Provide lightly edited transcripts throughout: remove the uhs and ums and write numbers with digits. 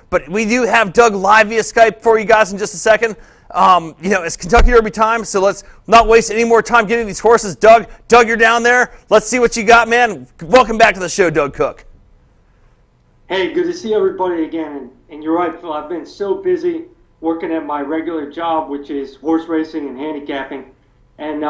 But we do have Doug live via Skype for you guys in just a second. It's Kentucky Derby time, so let's not waste any more time getting these horses. Doug, you're down there. Let's see what you got, man. Welcome back to the show, Doug Cook. Hey, good to see everybody again. And you're right, Phil. I've been so busy working at my regular job, which is horse racing and handicapping. And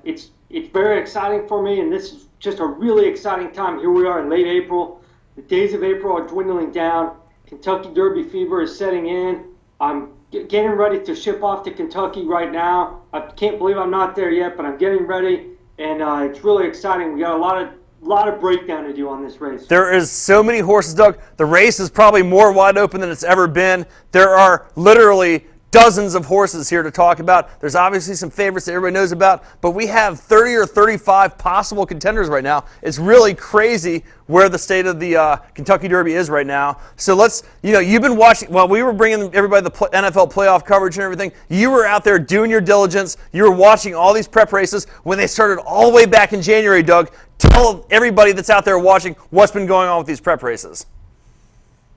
it's very exciting for me, and this is just a really exciting time. Here we are in late April. The days of April are dwindling down. Kentucky Derby fever is setting in. I'm getting ready to ship off to Kentucky right now. I can't believe I'm not there yet, but I'm getting ready, and it's really exciting. We got a lot of breakdown to do on this race. There is so many horses, Doug. The race is probably more wide open than it's ever been. There are literally dozens of horses here to talk about. There's obviously some favorites that everybody knows about, but we have 30 or 35 possible contenders right now. It's really crazy where the state of the Kentucky Derby is right now. So you've been watching, while we were bringing everybody the NFL playoff coverage and everything, you were out there doing your diligence. You were watching all these prep races when they started all the way back in January, Doug. Tell everybody that's out there watching what's been going on with these prep races.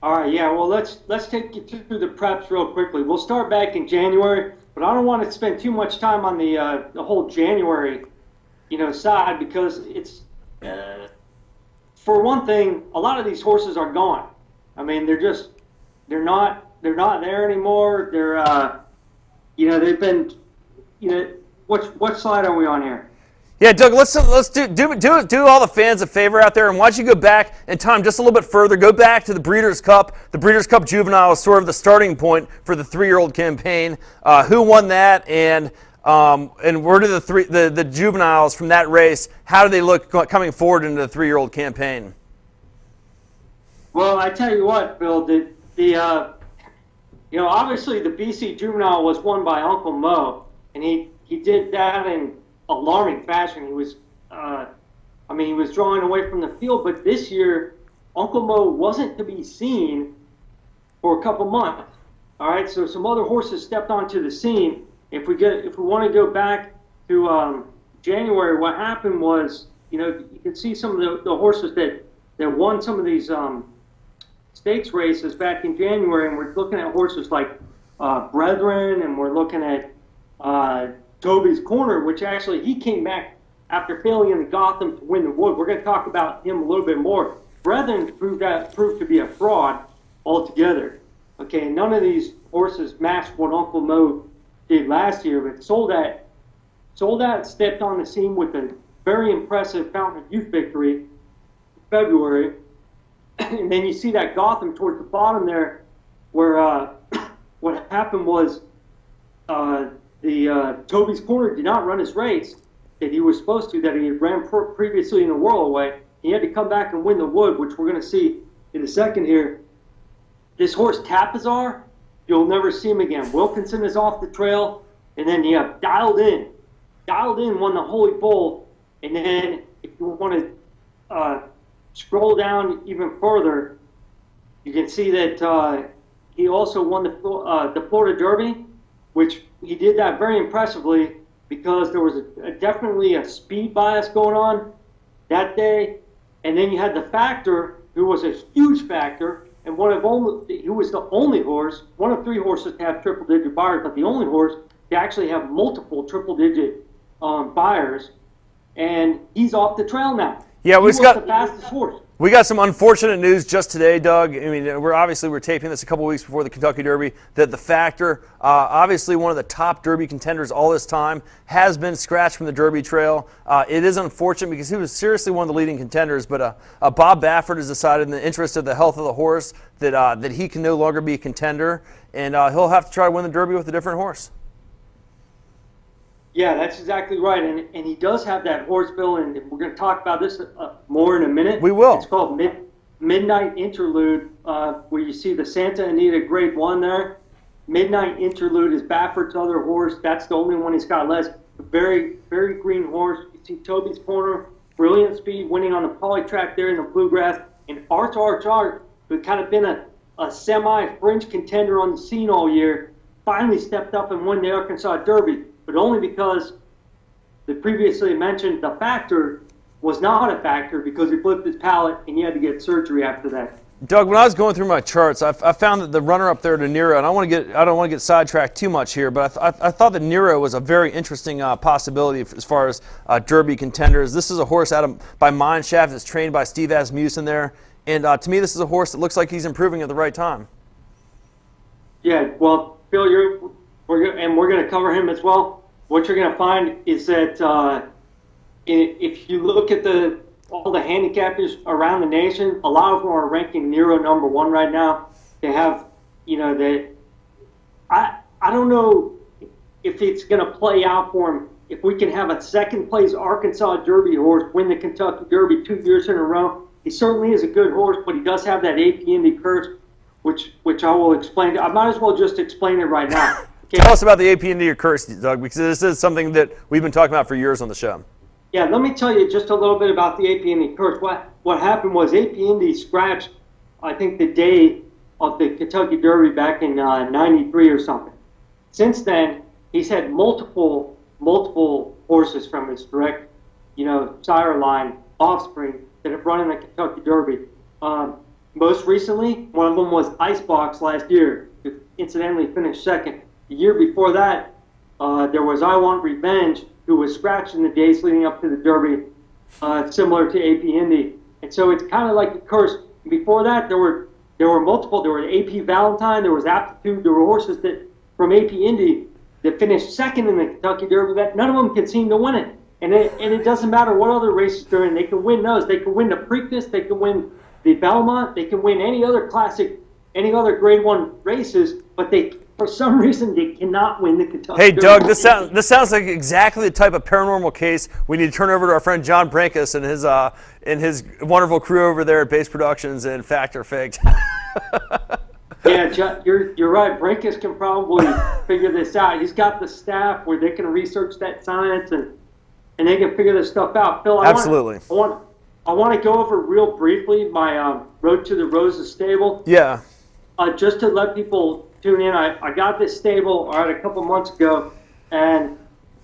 All right, yeah, well, let's take you through the preps real quickly. We'll start back in January, but I don't want to spend too much time on the whole January, side, because it's, for one thing, a lot of these horses are gone. I mean, they're not there anymore. They're, they've been, what slide are we on here? Yeah, Doug, let's do all the fans a favor out there, and why don't you go back in time just a little bit further, go back to the Breeders' Cup. The Breeders' Cup Juvenile is sort of the starting point for the 3-year-old campaign. Who won that, and where do the juveniles from that race, how do they look coming forward into the 3-year-old campaign? Well, I tell you what, Bill, obviously the BC Juvenile was won by Uncle Mo, and he did that in alarming fashion. He was, he was drawing away from the field, but this year, Uncle Mo wasn't to be seen for a couple months. All right, so some other horses stepped onto the scene. If we want to go back to January, what happened was, you can see some of the horses that won some of these stakes races back in January, and we're looking at horses like Brethren, and we're looking at Toby's Corner, which actually he came back after failing in the Gotham to win the Wood. We're going to talk about him a little bit more. Brethren proved to be a fraud altogether. Okay, and none of these horses matched what Uncle Mo did last year, but Soldat stepped on the scene with a very impressive Fountain of Youth victory in February. And then you see that Gotham towards the bottom there, where what happened was Toby's Corner did not run his race that he was supposed to, that he had ran previously in the Whirlaway. He had to come back and win the Wood, which we're going to see in a second here. This horse, Tapazar, you'll never see him again. Wilkinson is off the trail, and then you have Dialed In won the Holy Bull, and then if you want to scroll down even further, you can see that he also won the Florida Derby, which he did that very impressively because there was definitely a speed bias going on that day. And then you had the Factor, who was a huge factor, and who was the only horse, one of 3 horses to have triple-digit buyers, but the only horse to actually have multiple triple-digit buyers. And he's off the trail now. Yeah, he was the fastest horse. We got some unfortunate news just today, Doug. I mean, we're taping this a couple weeks before the Kentucky Derby, that the Factor, obviously one of the top Derby contenders all this time, has been scratched from the Derby trail. It is unfortunate because he was seriously one of the leading contenders, but Bob Baffert has decided, in the interest of the health of the horse, that he can no longer be a contender, and he'll have to try to win the Derby with a different horse. Yeah, that's exactly right, and he does have that horse, Bill, and we're going to talk about this more in a minute. We will. It's called Midnight Interlude, where you see the Santa Anita Grade 1 there. Midnight Interlude is Baffert's other horse. That's the only one he's got left. A very, very green horse. You see Toby's Corner, brilliant speed, winning on the poly track there in the Bluegrass. And Arch, who had kind of been a semi-fringe contender on the scene all year, finally stepped up and won the Arkansas Derby, but only because the previously mentioned the Factor was not a factor because he flipped his palate and he had to get surgery after that. Doug, when I was going through my charts, I found that the runner up there to Nero, and I don't want to get sidetracked too much here, but I thought that Nero was a very interesting possibility as far as Derby contenders. This is a horse by Mineshaft that's trained by Steve Asmussen there, and to me, this is a horse that looks like he's improving at the right time. Yeah, well, Phil, we're going to cover him as well. What you're going to find is that if you look at all the handicappers around the nation, a lot of them are ranking Nero number one right now. They have, I don't know if it's going to play out for him. If we can have a second place Arkansas Derby horse win the Kentucky Derby 2 years in a row, he certainly is a good horse, but he does have that AP Indy curse, which I will explain. I might as well just explain it right now. Okay? Tell us about the AP Indy curse, Doug, because this is something that we've been talking about for years on the show. Yeah, let me tell you just a little bit about the AP Indy curse. What happened was AP Indy scratched, I think, the day of the Kentucky Derby back in '93 or something. Since then, he's had multiple horses from his direct, sire line, offspring that have run in the Kentucky Derby. Most recently, one of them was Icebox last year, who incidentally finished second. The year before that, there was I Want Revenge, who was scratching the days leading up to the Derby, similar to AP Indy. And so it's kind of like a curse. Before that, there were multiple. There were AP Valentine, there was Aptitude, there were horses that from AP Indy that finished second in the Kentucky Derby that none of them could seem to win it. And it doesn't matter what other races they're in. They can win those. They can win the Preakness. They can win the Belmont. They can win any other classic, any other Grade 1 races, but for some reason, they cannot win the Kentucky Hey, Derby. Doug, this sounds like exactly the type of paranormal case we need to turn over to our friend John Brankus and his wonderful crew over there at Base Productions and Fact or Faked. Yeah, John, you're right. Brankus can probably figure this out. He's got the staff where they can research that science and they can figure this stuff out. Phil, Absolutely. I want to go over real briefly my Road to the Roses stable. Yeah. Just to let people tune in, I got this stable a couple months ago, and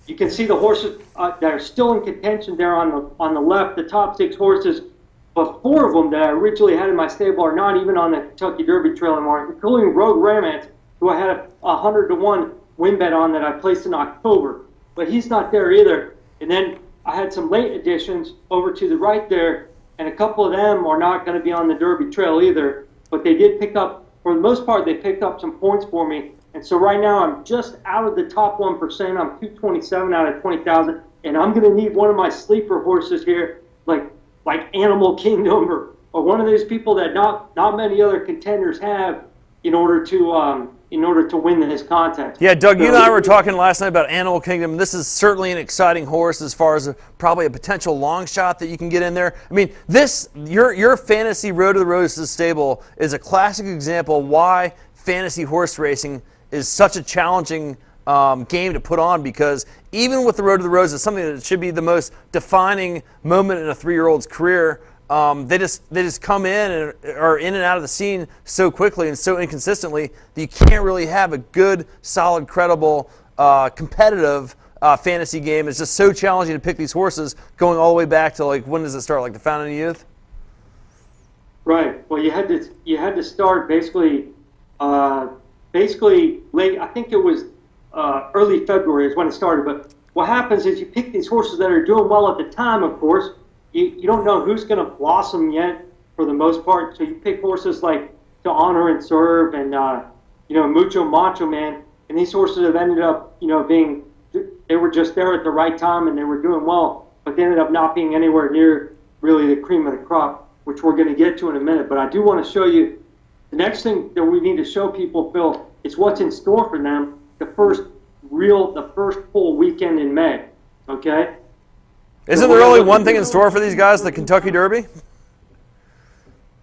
you can see the horses that are still in contention there on the left, the top 6 horses, but 4 of them that I originally had in my stable are not even on the Kentucky Derby trail anymore, including Rogue Romance, who I had a 100-to-1 win bet on that I placed in October, but he's not there either. And then I had some late additions over to the right there, and a couple of them are not going to be on the Derby trail either, but they did pick up, for the most part, they picked up some points for me. And so right now I'm just out of the top 1%. I'm 227 out of 20,000. And I'm going to need one of my sleeper horses here, like Animal Kingdom or one of those people that not many other contenders have in order to win this contest. Yeah, Doug, you and I were talking last night about Animal Kingdom. This is certainly an exciting horse as far as probably a potential long shot that you can get in there. I mean, your fantasy Road to the Roses stable is a classic example why fantasy horse racing is such a challenging game to put on, because even with the Road to the Roses, something that should be the most defining moment in a 3-year-old's career, they just come in and are in and out of the scene so quickly and so inconsistently that you can't really have a good, solid, credible, competitive fantasy game. It's just so challenging to pick these horses going all the way back to, like, when does it start? Like the Fountain of Youth? Right. Well, you had to start basically late. I think it was early February is when it started. But what happens is you pick these horses that are doing well at the time, of course. You don't know who's going to blossom yet for the most part. So you pick horses like To Honor and Serve and, Mucho Macho Man. And these horses have ended up, they were just there at the right time and they were doing well. But they ended up not being anywhere near really the cream of the crop, which we're going to get to in a minute. But I do want to show you the next thing that we need to show people, Phil, is what's in store for them the first full weekend in May. Okay? Isn't there only one thing in store for these guys, the Kentucky Derby?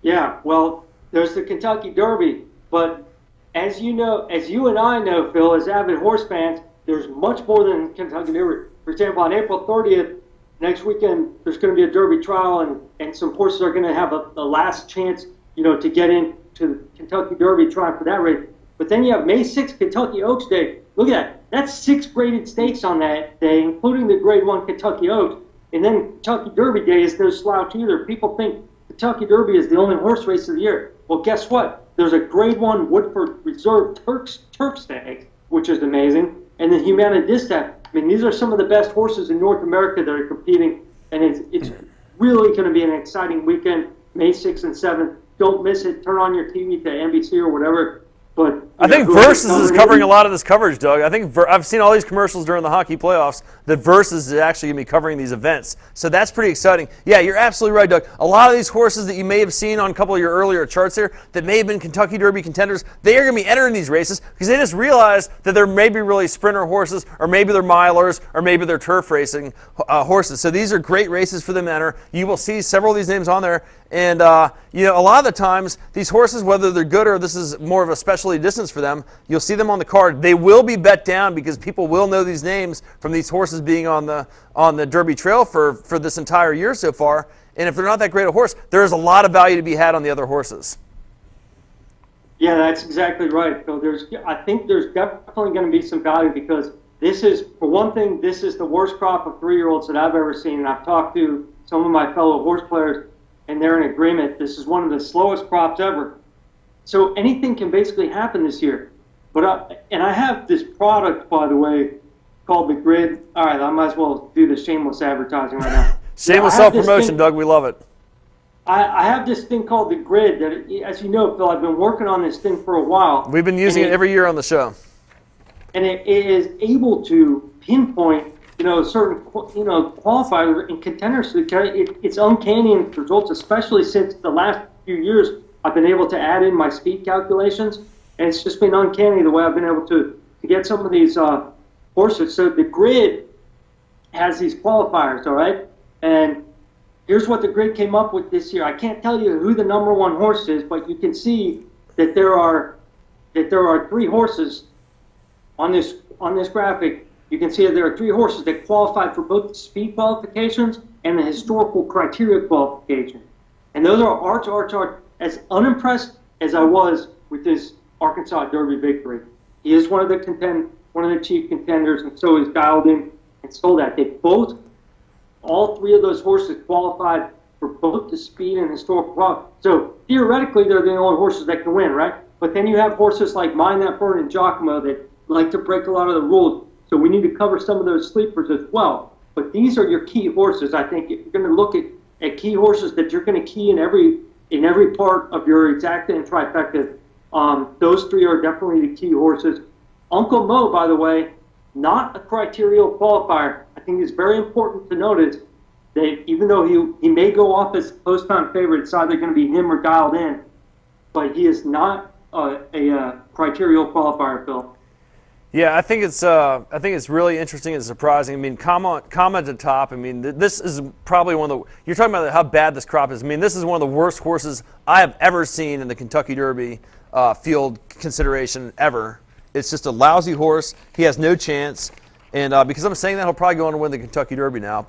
Yeah, well, there's the Kentucky Derby, but as you and I know, Phil, as avid horse fans, there's much more than Kentucky Derby. For example, on April 30th, next weekend, there's going to be a Derby trial, and some horses are going to have a last chance, to get into the Kentucky Derby trial for that race. But then you have May 6th, Kentucky Oaks Day. Look at that. That's 6 graded stakes on that day, including the Grade 1 Kentucky Oaks. And then Kentucky Derby Day is no slouch either. People think Kentucky Derby is the only horse race of the year. Well, guess what? There's a Grade 1 Woodford Reserve Turf Stag, which is amazing, and the Humana Distaff. I mean, these are some of the best horses in North America that are competing, and it's really going to be an exciting weekend, May 6th and 7th. Don't miss it. Turn on your TV to NBC or whatever. But I think Versus is covering a lot of this coverage, Doug. I think I've seen all these commercials during the hockey playoffs that Versus is actually going to be covering these events. So that's pretty exciting. Yeah, you're absolutely right, Doug. A lot of these horses that you may have seen on a couple of your earlier charts here that may have been Kentucky Derby contenders, they are going to be entering these races because they just realized that they're maybe really sprinter horses, or maybe they're milers, or maybe they're turf racing horses. So these are great races for them to enter. You will see several of these names on there. And, a lot of the times, these horses, whether they're good or this is more of a specialty distance for them, you'll see them on the card. They will be bet down because people will know these names from these horses being on the Derby Trail for this entire year so far. And if they're not that great a horse, there is a lot of value to be had on the other horses. Yeah, that's exactly right. So I think there's definitely going to be some value because this is, for one thing, this is the worst crop of 3-year-olds that I've ever seen. And I've talked to some of my fellow horse players, and they're in agreement. This is one of the slowest crops ever. So anything can basically happen this year. But I have this product, by the way, called the Grid. All right, I might as well do the shameless advertising right now. Shameless self-promotion, Doug. We love it. I have this thing called the Grid that, as you know, Phil, I've been working on this thing for a while. We've been using it every year on the show. And it is able to pinpoint certain, qualifiers and contenders. It's uncanny in its results, especially since the last few years I've been able to add in my speed calculations, and it's just been uncanny the way I've been able to get some of these horses. So the Grid has these qualifiers, all right? And here's what the Grid came up with this year. I can't tell you who the number one horse is, but you can see that there are 3 horses on this graphic. You can see that there are 3 horses that qualified for both the speed qualifications and the historical criteria qualification. And those are Arch. As unimpressed as I was with this Arkansas Derby victory, he is one of the chief contenders, and so is Dialed In and Soldat. All 3 of those horses qualified for both the speed and historical qualification. So theoretically, they're the only horses that can win, right? But then you have horses like Mind That Bird and Giacomo that like to break a lot of the rules. So we need to cover some of those sleepers as well. But these are your key horses. I think if you're going to look at key horses that you're going to key in every part of your exacta and trifecta, those 3 are definitely the key horses. Uncle Mo, by the way, not a criterial qualifier. I think it's very important to notice that even though he may go off as post-time favorite, it's either going to be him or Dialed In, but he is not a criterial qualifier, Phil. Yeah, I think it's really interesting and surprising. I mean, comment at the top. I mean, this is probably one of the. You're talking about how bad this crop is. I mean, this is one of the worst horses I have ever seen in the Kentucky Derby field consideration ever. It's just a lousy horse. He has no chance, and because I'm saying that, he'll probably go on to win the Kentucky Derby now.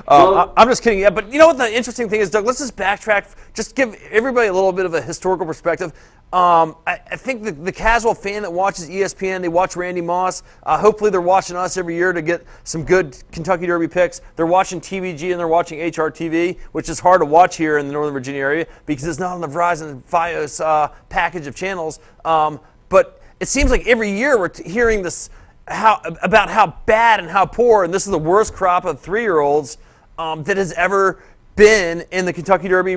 I'm just kidding. Yeah, but you know what the interesting thing is, Doug? Let's just backtrack. Just give everybody a little bit of a historical perspective. I think the casual fan that watches ESPN, they watch Randy Moss. Hopefully they're watching us every year to get some good Kentucky Derby picks. They're watching TVG and they're watching HRTV, which is hard to watch here in the Northern Virginia area because it's not on the Verizon Fios package of channels. But it seems like every year we're hearing this about how bad and how poor, and this is the worst crop of 3-year-olds that has ever been in the Kentucky Derby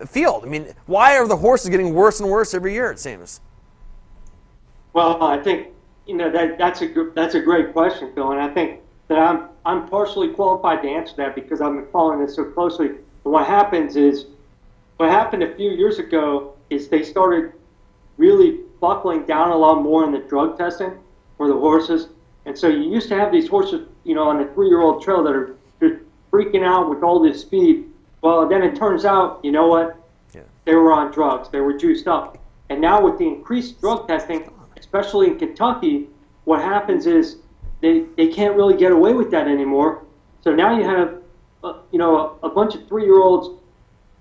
field. I mean, why are the horses getting worse and worse every year, it seems? Well, I think that's a great question, Phil, and I think that I'm partially qualified to answer that because I've been following this so closely. But what happened a few years ago is they started really buckling down a lot more in the drug testing for the horses, and so you used to have these horses, on the 3-year-old trail that are just freaking out with all this speed. Well, then it turns out, you know what? Yeah. They were on drugs. They were juiced up. And now with the increased drug testing, especially in Kentucky, what happens is they can't really get away with that anymore. So now you have, a bunch of 3-year-olds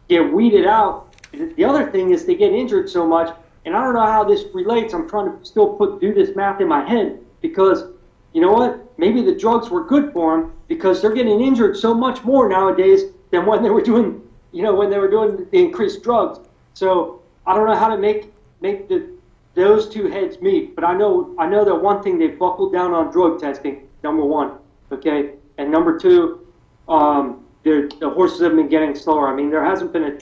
get weeded out. The other thing is they get injured so much, and I don't know how this relates. I'm trying to still do this math in my head because, you know what? Maybe the drugs were good for them because they're getting injured so much more nowadays than when they were doing, the increased drugs. So I don't know how to make those two heads meet, but I know that one thing, they've buckled down on drug testing. Number one, okay, and number two, the horses have been getting slower. I mean, there hasn't been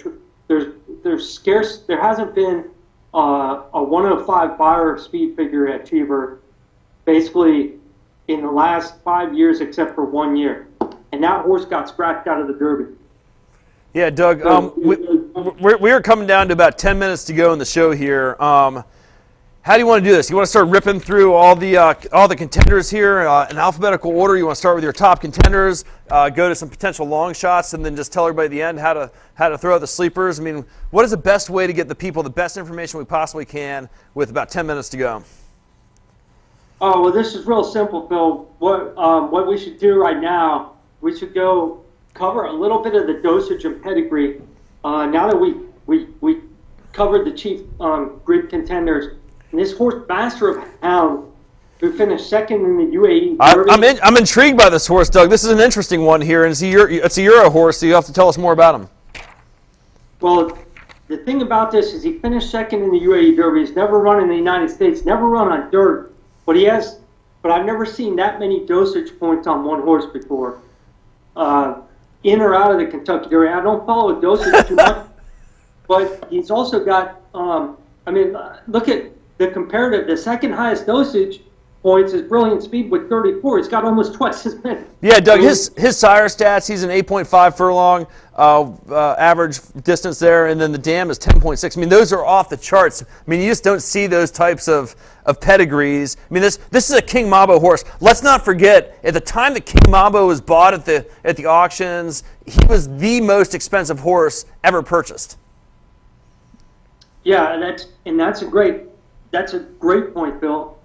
there hasn't been a 105 Beyer speed figure achiever basically in the last 5 years except for 1 year, and that horse got scratched out of the Derby. Yeah, Doug, we are coming down to about 10 minutes to go in the show here. How do you want to do this? You want to start ripping through all the contenders here in alphabetical order? You want to start with your top contenders, go to some potential long shots, and then just tell everybody at the end how to throw out the sleepers? I mean, what is the best way to get the people the best information we possibly can with about 10 minutes to go? Oh, well, this is real simple, Phil. What we should do right now, we should go cover a little bit of the dosage and pedigree. Now that we covered the chief grid contenders, and this horse, Master of Hound, who finished second in the UAE Derby. I'm intrigued by this horse, Doug. This is an interesting one here, and it's a Euro horse, so you have to tell us more about him. Well, the thing about this is he finished second in the UAE Derby. He's never run in the United States, never run on dirt, but I've never seen that many dosage points on one horse before. In or out of the Kentucky Derby. I don't follow dosage too much, but he's also got, look at the comparative. The second highest dosage points is Brilliant Speed with 34. He's got almost twice as many. Yeah, Doug, his sire stats, he's an 8.5 furlong average distance there, and then the dam is 10.6. I mean, those are off the charts. I mean, you just don't see those types of pedigrees. I mean, this is a King Mambo horse. Let's not forget, at the time that King Mambo was bought at the auctions, he was the most expensive horse ever purchased. Yeah, that's a great point, Bill.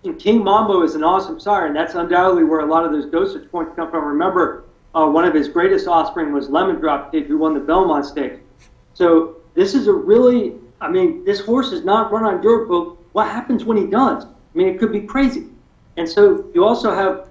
And King Mambo is an awesome sire, and that's undoubtedly where a lot of those dosage points come from. Remember, one of his greatest offspring was Lemon Drop Kid, who won the Belmont Stakes. So this is this horse is not run on dirt, but what happens when he does? I mean, it could be crazy. And so you also have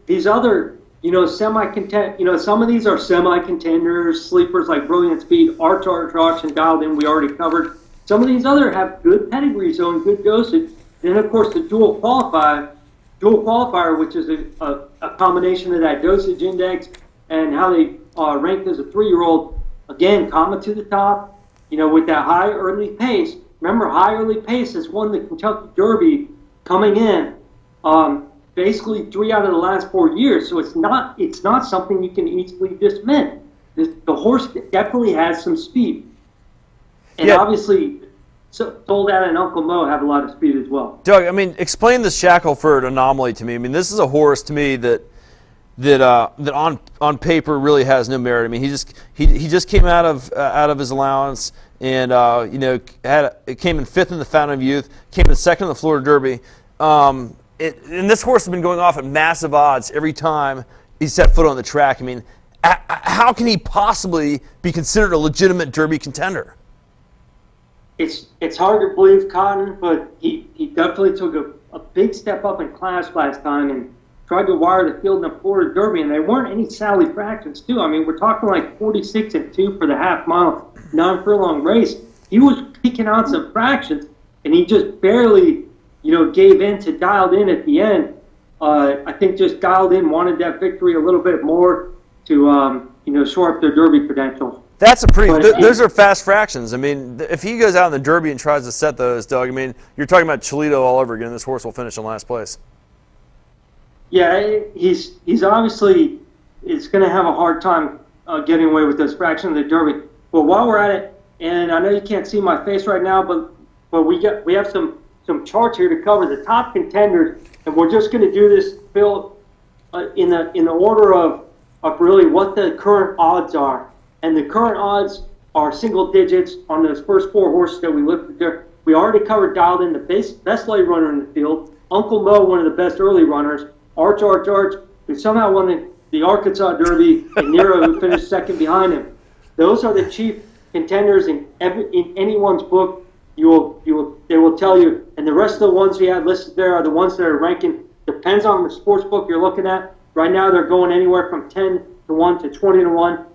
these other, semi-content, some of these are semi-contenders, sleepers like Brilliant Speed, Arch Auction, Dialed In, we already covered. Some of these other have good pedigree, so and good dosage. And then, of course, the dual qualifier, which is a combination of that dosage index and how they ranked as a 3-year-old. Again, comma to the top, with that high early pace. Remember, high early pace has won the Kentucky Derby coming in basically 3 out of the last 4 years. So it's not something you can easily dismiss. The horse definitely has some speed. And obviously, Soledad and Uncle Mo have a lot of speed as well. Doug, I mean, explain the Shackelford anomaly to me. I mean, this is a horse to me that on paper really has no merit. I mean, he just came out of his allowance and came in 5th in the Fountain of Youth, came in 2nd in the Florida Derby. And this horse has been going off at massive odds every time he set foot on the track. I mean, how can he possibly be considered a legitimate Derby contender? It's hard to believe, Cotton, but he definitely took a big step up in class last time and tried to wire the field in the Florida Derby, and they weren't any Sally fractions, too. I mean, we're talking like 46-2 for the half-mile, 9-furlong race. He was peeking out some fractions, and he just barely, gave in to Dialed In at the end. I think just Dialed In wanted that victory a little bit more to, shore up their Derby credentials. Those are fast fractions. I mean, if he goes out in the Derby and tries to set those, Doug, I mean, you're talking about Cholito all over again. This horse will finish in last place. Yeah, he's obviously is going to have a hard time getting away with those fractions of the Derby. But while we're at it, and I know you can't see my face right now, but we have some charts here to cover the top contenders, and we're just going to do this, Phil, in the order of really what the current odds are. And the current odds are single digits on those first 4 horses that we looked at there. We already covered Dialed In, the best late runner in the field. Uncle Mo, one of the best early runners. Arch, who somehow won the Arkansas Derby, and Nero, who finished second behind him. Those are the chief contenders in anyone's book. They will tell you. And the rest of the ones we have listed there are the ones that are ranking. Depends on the sports book you're looking at. Right now, they're going anywhere from 10-1 to 20-1.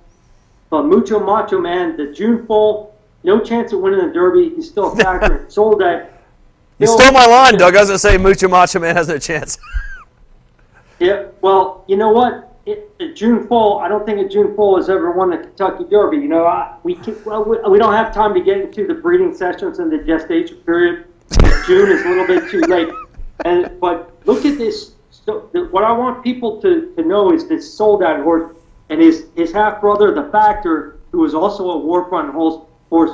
But Mucho Macho Man, the June foal, no chance of winning the Derby. He's still a factor. Sold that. You stole my line, Doug. I was going to say Mucho Macho Man has no chance. Yeah, well, you know what? June Foal, I don't think a June Foal has ever won the Kentucky Derby. You know, we don't have time to get into the breeding sessions and the gestation period. June is a little bit too late. But look at this. So, what I want people to know is this Sold Out horse and his half brother, the Factor, who was also a Warfront horse,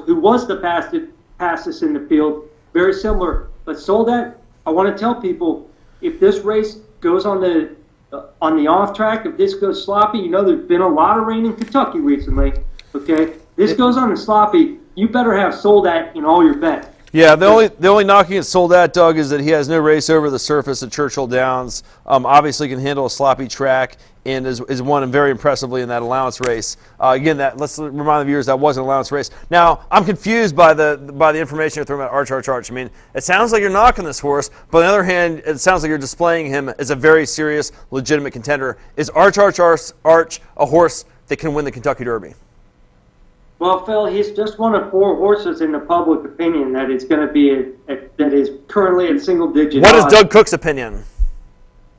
who was the fastest in the field. Very similar. But Sold Out, I want to tell people, if this race goes on the off track, if this goes sloppy, you know there's been a lot of rain in Kentucky recently. Okay, this goes on the sloppy, you better have Sold Out in all your bets. Yeah, the only knocking at Sold Out, Doug, is that he has no race over the surface at Churchill Downs. Obviously, can handle a sloppy track and is won very impressively in that allowance race. Again, let's remind the viewers that was an allowance race. Now, I'm confused by the information you're throwing about Arch. I mean, it sounds like you're knocking this horse, but on the other hand, it sounds like you're displaying him as a very serious, legitimate contender. Is Arch a horse that can win the Kentucky Derby? Well, Phil, he's just one of 4 horses in the public opinion that is going to be that is currently at single digit. What is Doug Cook's opinion?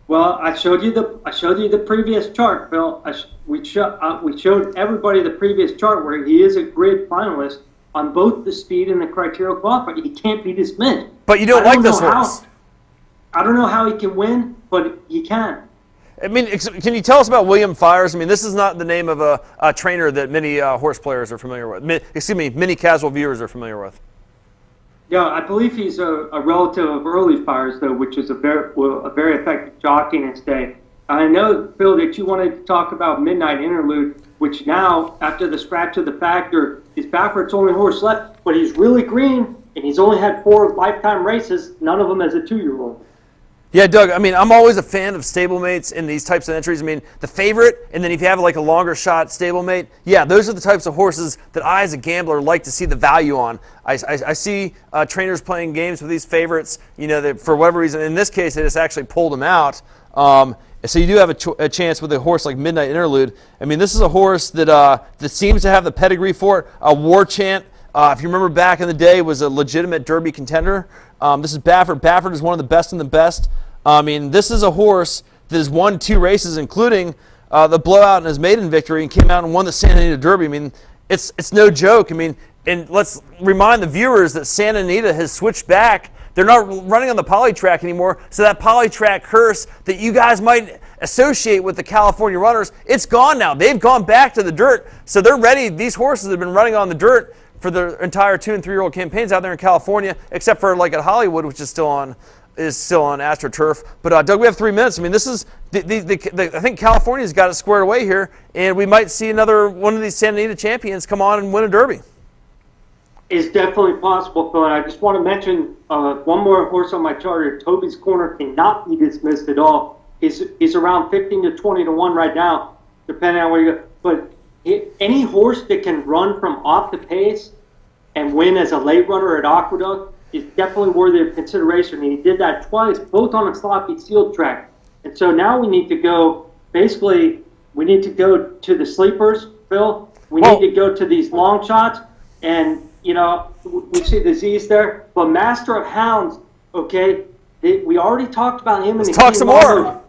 Well, I showed you the previous chart, Phil. We showed everybody the previous chart where he is a grid finalist on both the speed and the criteria qualifier. He can't be dismissed. But you don't like this horse. I don't know how he can win, but he can. I mean, can you tell us about William Fires? I mean, this is not the name of a trainer that many horse players are familiar with. Many casual viewers are familiar with. Yeah, I believe he's a relative of Early Fires, though, which is a very effective jockey in his day. I know, Phil, that you wanted to talk about Midnight Interlude, which now, after the scratch of the Factor, is Baffert's only horse left, but he's really green, and he's only had 4 lifetime races, none of them as a 2-year-old. Yeah, Doug, I mean, I'm always a fan of stablemates in these types of entries. I mean, the favorite, and then if you have like a longer shot stablemate, yeah, those are the types of horses that I, as a gambler, like to see the value on. I see trainers playing games with these favorites, you know, that for whatever reason, in this case, they just actually pulled them out. So you do have a chance with a horse like Midnight Interlude. I mean, this is a horse that seems to have the pedigree for it. War Chant, if you remember back in the day, was a legitimate Derby contender. This is Baffert. Baffert is one of the best in the best. I mean, this is a horse that has won 2 races, including the blowout in his maiden victory, and came out and won the Santa Anita Derby. I mean, it's no joke. I mean, and let's remind the viewers that Santa Anita has switched back. They're not running on the poly track anymore, so that poly track curse that you guys might associate with the California runners, it's gone now. They've gone back to the dirt, so they're ready. These horses have been running on the dirt for the entire 2- and 3-year-old campaigns out there in California, except for like at Hollywood, which is still on AstroTurf. But Doug, we have 3 minutes. I mean, this is I think California's got it squared away here, and we might see another one of these Santa Anita champions come on and win a Derby. It's definitely possible, Phil. And I just want to mention one more horse on my chart here. Toby's Corner cannot be dismissed at all. He's around 15 to 20 to 1 right now, depending on where you go. But any horse that can run from off the pace and win as a late runner at Aqueduct is definitely worthy of consideration. And he did that twice, both on a sloppy field track. And so now we need to go, basically, we need to go to the sleepers, Phil. We need to go to these long shots. And, you know, we see the Z's there. But Master of Hounds, okay, we already talked about him. Let's talk some more.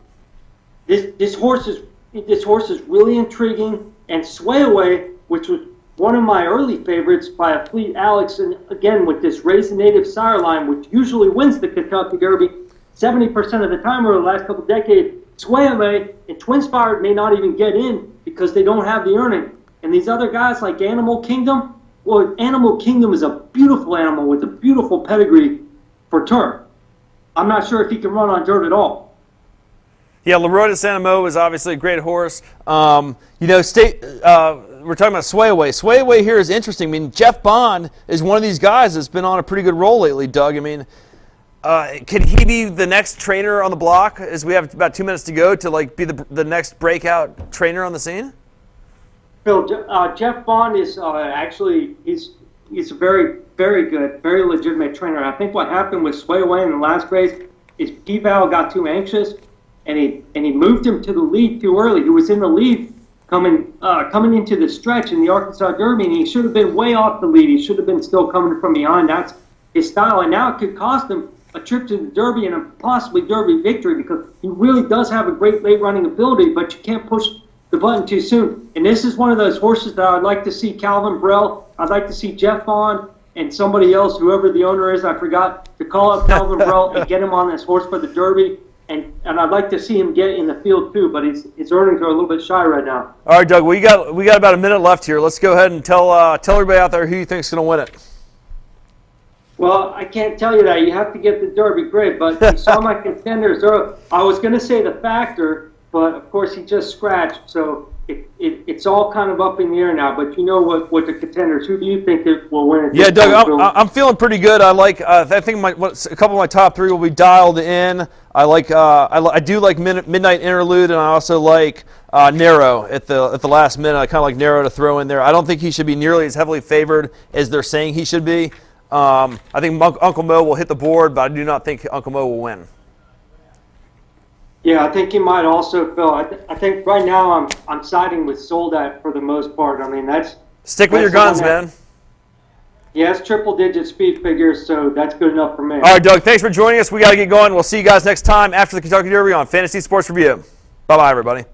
This horse is really intriguing. And Sway Away, which was one of my early favorites by a Fleet Alex, and again with this Race Native sire line, which usually wins the Kentucky Derby 70% of the time over the last couple of decades. Sway Away and Twinspired may not even get in because they don't have the earning. And these other guys like Animal Kingdom, well, Animal Kingdom is a beautiful animal with a beautiful pedigree for turf. I'm not sure if he can run on dirt at all. Yeah, Leroy de Santa Mo is obviously a great horse. You know, we're talking about Sway Away. Sway Away here is interesting. I mean, Jeff Bond is one of these guys that's been on a pretty good roll lately, Doug. I mean, could he be the next trainer on the block as we have about 2 minutes to go to like be the next breakout trainer on the scene? Phil, Jeff Bond is actually he's a very, very good, very legitimate trainer. I think what happened with Sway Away in the last race is P-Val got too anxious and he moved him to the lead too early. He was in the lead coming into the stretch in the Arkansas Derby, and he should have been way off the lead. He should have been still coming from behind. That's his style, and now it could cost him a trip to the Derby and a possibly Derby victory, because he really does have a great late running ability, but you can't push the button too soon. And this is one of those horses that I'd like to see Calvin Brell, I'd like to see Jeff Vaughn, and somebody else, whoever the owner is, I forgot, to call up Calvin Brell and get him on this horse for the Derby. And I'd like to see him get in the field too, but his earnings are a little bit shy right now. All right, Doug, we got about a minute left here. Let's go ahead and tell everybody out there who you think is going to win it. Well, I can't tell you that. You have to get the Derby grid, but you saw my contenders. I was going to say the Factor, but of course he just scratched, so it's all kind of up in the air now. But you know what the contenders. Who do you think will win it? Yeah, Doug, I'm feeling pretty good. I think a couple of my top three will be dialed in. I do like Midnight Interlude, and I also like Narrow at the last minute. I kind of like Narrow to throw in there. I don't think he should be nearly as heavily favored as they're saying he should be. I think Uncle Mo will hit the board, but I do not think Uncle Mo will win. Yeah, I think he might also, Phil. I think right now I'm siding with Soldat for the most part. I mean, stick with your guns, man. Yes, triple-digit speed figures, so that's good enough for me. All right, Doug, thanks for joining us. We got to get going. We'll see you guys next time after the Kentucky Derby on Fantasy Sports Review. Bye-bye, everybody.